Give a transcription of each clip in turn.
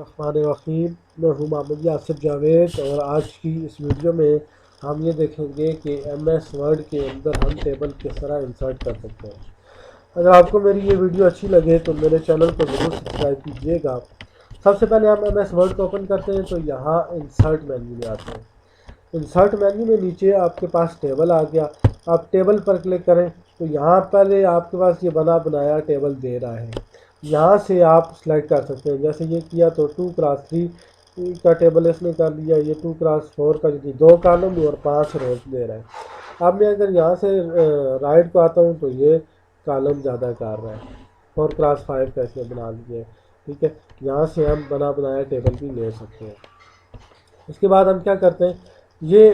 الرحمن الرحیم، میں ہوں محمد آصف جاوید، اور آج کی اس ویڈیو میں ہم یہ دیکھیں گے کہ ایم ایس ورڈ کے اندر ہم ٹیبل کس طرح انسرٹ کر سکتے ہیں۔ اگر آپ کو میری یہ ویڈیو اچھی لگے تو میرے چینل کو ضرور سبسکرائب کیجیے گا۔ سب سے پہلے ہم ایم ایس ورڈ کو اوپن کرتے ہیں تو یہاں انسرٹ مینیو میں آتے ہیں۔ انسرٹ مینیو میں نیچے آپ کے پاس ٹیبل آ گیا، آپ ٹیبل پر کلک کریں تو یہاں پہلے آپ کے پاس یہ بنایا ٹیبل دے رہا ہے، یہاں سے آپ سلیکٹ کر سکتے ہیں۔ جیسے یہ کیا تو 2x3 کا ٹیبل اس نے کر لیا، یہ 2x4 کا جو 2 کالم اور 5 روز دے رہا ہے۔ اب میں اگر یہاں سے رائٹ کو آتا ہوں تو یہ کالم زیادہ کر رہا ہے، 4x5 کا اس نے بنا لیا ہے، ٹھیک ہے۔ یہاں سے ہم بنایا ٹیبل بھی لے سکتے ہیں۔ اس کے بعد ہم کیا کرتے ہیں، یہ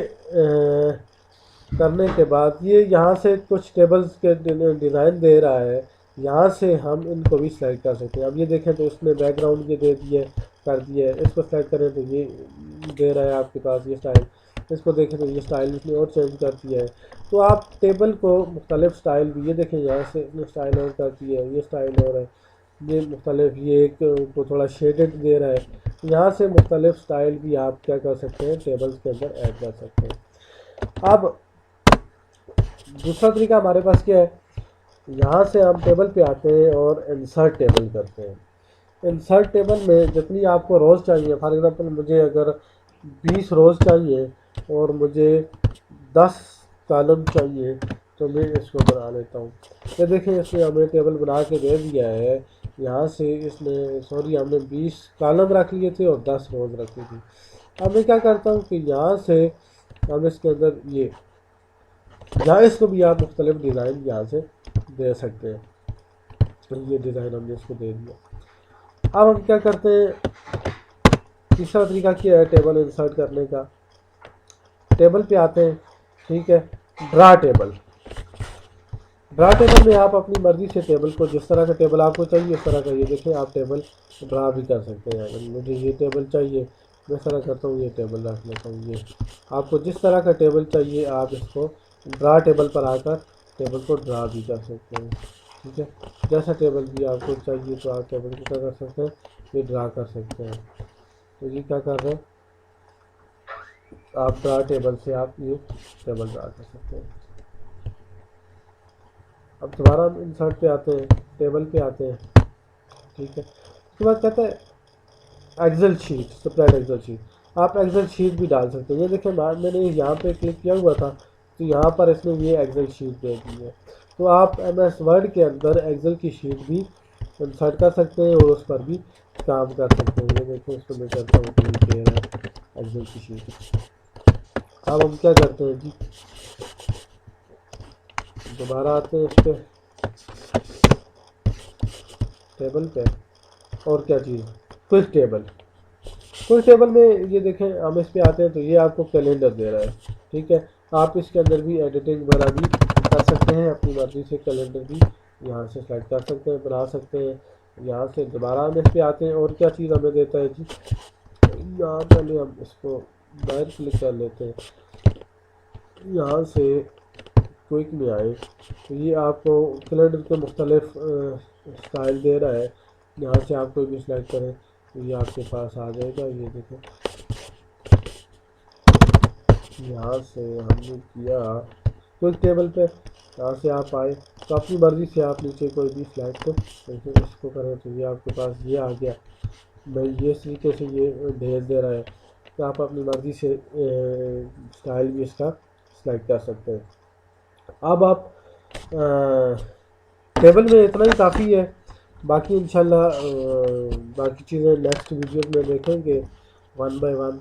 کرنے کے بعد یہ یہاں سے کچھ ٹیبلز کے ڈیزائن دے رہا ہے، یہاں سے ہم ان کو بھی سلیکٹ کر سکتے ہیں۔ اب یہ دیکھیں تو اس نے بیک گراؤنڈ یہ دے دیے کر دیا ہے، اس کو سلیکٹ کریں تو یہ دے رہا ہے آپ کے پاس یہ سٹائل، اس کو دیکھیں تو یہ سٹائل اس نے اور چینج کر دیا ہے۔ تو آپ ٹیبل کو مختلف سٹائل بھی، یہ دیکھیں یہاں سے اس نے سٹائل اور کر دیا ہے، یہ سٹائل اور ہے، یہ مختلف، یہ ایک کو تھوڑا شیڈڈ دے رہا ہے، یہاں سے مختلف سٹائل بھی آپ کیا کر سکتے ہیں، ٹیبلز کے اندر ایڈ کر سکتے ہیں۔ اب دوسرا طریقہ ہمارے پاس کیا ہے، یہاں سے ہم ٹیبل پہ آتے ہیں اور انسرٹ ٹیبل کرتے ہیں۔ انسرٹ ٹیبل میں جتنی آپ کو روز چاہیے، فار ایگزامپل مجھے اگر 20 روز چاہیے اور مجھے 10 کالم چاہیے تو میں اس کو بنا لیتا ہوں۔ یہ دیکھیں اس نے ہمیں ٹیبل بنا کے دے دیا ہے، یہاں سے اس نے ہم نے 20 کالم رکھ لیے تھے اور 10 روز رکھی تھی۔ اب میں کیا کرتا ہوں کہ یہاں سے ہم اس کے اندر یہاں اس کو بھی آپ مختلف ڈیزائن یہاں سے دے سکتے ہیں۔ یہ ڈیزائن ہم نے اس کو دے دیا۔ اب ہم کیا کرتے ہیں، تیسرا طریقہ کیا ہے ٹیبل انسرٹ کرنے کا، ٹیبل پہ آتے ہیں، ٹھیک ہے، ڈرا ٹیبل میں آپ اپنی مرضی سے ٹیبل کو، جس طرح کا ٹیبل آپ کو چاہیے اس طرح کا، یہ دیکھیں آپ ٹیبل ڈرا بھی کر سکتے ہیں۔ اگر مجھے یہ ٹیبل چاہیے میں اس طرح کرتا ہوں، یہ ٹیبل رکھ لیتا ہوں۔ یہ آپ کو جس طرح کا ٹیبل چاہیے آپ اس کو ڈرا ٹیبل پر آ کر ٹیبل کو ڈرا بھی کر سکتے ہیں، ٹھیک ہے۔ جیسا ٹیبل بھی آپ کو چاہیے تو آپ ٹیبل کو کیا کر سکتے ہیں، یہ ڈرا کر سکتے ہیں۔ تو یہ کیا کر رہے ہیں، آپ ڈرا ٹیبل سے آپ یہ ٹیبل ڈرا کر سکتے ہیں۔ اب دوبارہ ہم انسرٹ پہ آتے ہیں، ٹیبل پہ آتے ہیں، ٹھیک ہے۔ اس کے بعد کہتے ہیں Excel sheet, spread Excel sheet, آپ ایکسل شیٹ بھی ڈال سکتے ہیں۔ یہ دیکھیں میں نے یہاں پہ کلک کیا ہوا تھا تو یہاں پر اس نے یہ ایکسل شیٹ دے دی ہے۔ تو آپ ایم ایس ورڈ کے اندر ایکسل کی شیٹ بھی انسرٹ کر سکتے ہیں اور اس پر بھی کام کر سکتے ہیں۔ یہ دیکھیں اس کو میں کرتا ہوں کلک کیا ہے ایکسل کی شیٹ۔ اب ہم کیا کرتے ہیں جی، دوبارہ آتے ہیں اس پہ ٹیبل پہ، اور کیا چیز، کوئک ٹیبل میں یہ دیکھیں ہم اس پہ آتے ہیں تو یہ آپ کو کیلنڈر دے رہا ہے، ٹھیک ہے۔ آپ اس کے اندر بھی ایڈیٹنگ وغیرہ بھی کر سکتے ہیں، اپنی مرضی سے کیلنڈر بھی یہاں سے سلیکٹ کر سکتے ہیں، بنا سکتے ہیں۔ یہاں سے دوبارہ ہم اس پہ آتے ہیں اور کیا چیز ہمیں دیتا ہے جی، یہاں پہلے ہم اس کو باہر کلک کر لیتے ہیں، یہاں سے کوئک میں آئے تو یہ آپ کو کیلنڈر کے مختلف سٹائل دے رہا ہے، یہاں سے آپ کوئی بھی سلیکٹ کریں تو یہ آپ کے پاس آ جائے گا۔ یہ دیکھیں یہاں سے ہم نے کیا کوئک ٹیبل پہ، یہاں سے آپ آئے تو اپنی مرضی سے آپ نیچے کوئی بھی سلیکٹ اس کو کریں تو یہ آپ کے پاس یہ آ گیا۔ میں یہ اس طریقے سے یہ بھیج دے رہا ہے کہ آپ اپنی مرضی سے سٹائل بھی اس کا سلیکٹ کر سکتے ہیں۔ اب آپ ٹیبل میں اتنا ہی کافی ہے، باقی انشاءاللہ باقی چیزیں نیکسٹ ویڈیوز میں دیکھیں گے 1 بائی 1۔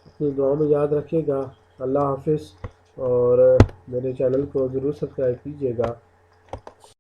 اپنی دعاؤں میں یاد رکھیے گا۔ اللہ حافظ، اور میرے چینل کو ضرور سبسکرائب کیجیے گا۔